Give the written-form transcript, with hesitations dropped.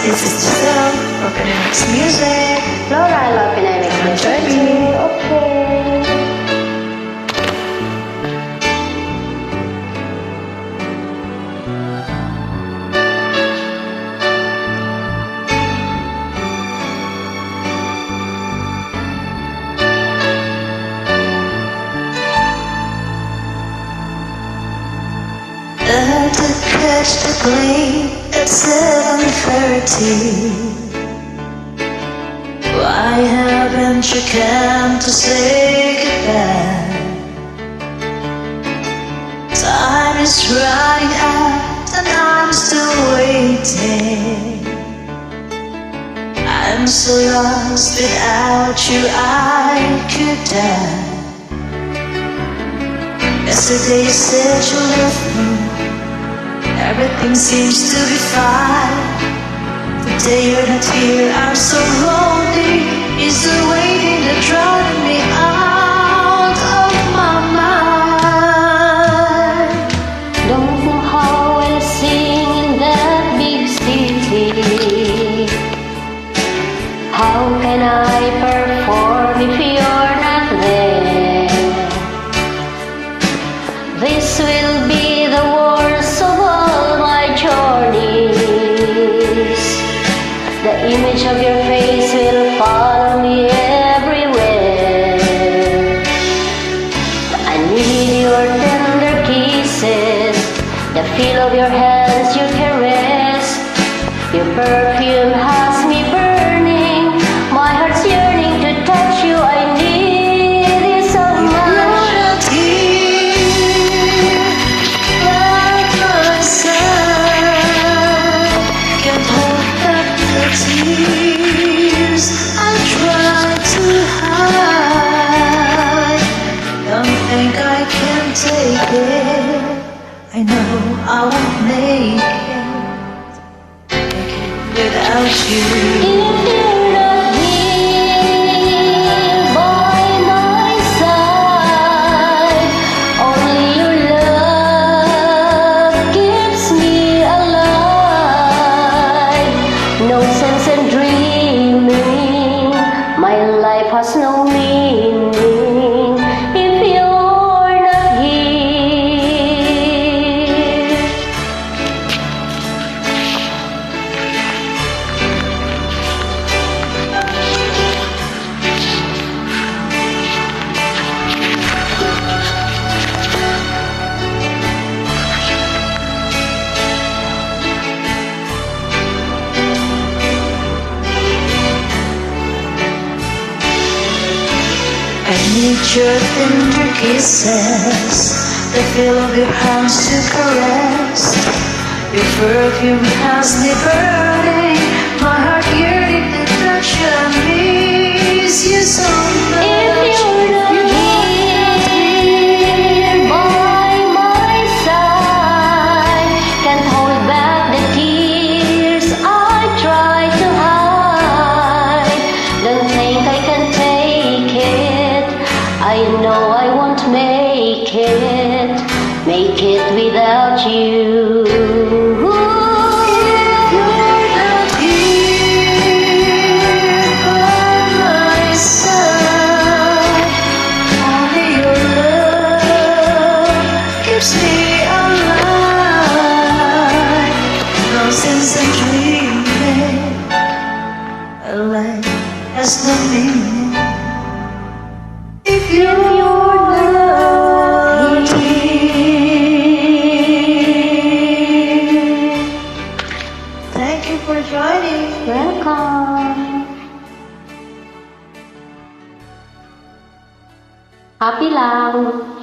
This is the sound of Dynamics Music. Laura, I love Dynamics Music. Okay. To catch the plane at 7:30. Why haven't you come to say goodbye? Time is running out and I'm still waiting. I'm so lost, without you I could die. Yesterday you said you left me, everything seems to be fine. Today you're not here, I'm so lonely. Is the waiting that driving me out of my mind? Don't know how I'll sing in that big city. How can I perform if you're not there? This will be the worst of all my journeys. The image of your face will follow me everywhere. I need your tender kisses, the feel of your hands you caress. Your perfume has me burning, my heart's yearning to touch you. I need you so much. Tears I try to hide. Don't think I can take it. I know I won't make it without you. If you're not here by my side, only your love keeps me alive. No sense in dreaming, my life has no meaning if you're not here. I need your tender kisses, the feel of your hands to caress. Your perfume has me burning, my heart yearning to touch you. I miss you so much. If you're not here by my side, can't hold back the tears I try to hide. Don't think I can take it, I know I won't make it without you. If you're not here by my side, only your love keeps me alive. No sense in dreaming, a life has no meaning if you're not here. Thank you for joining. Welcome. Happy lang.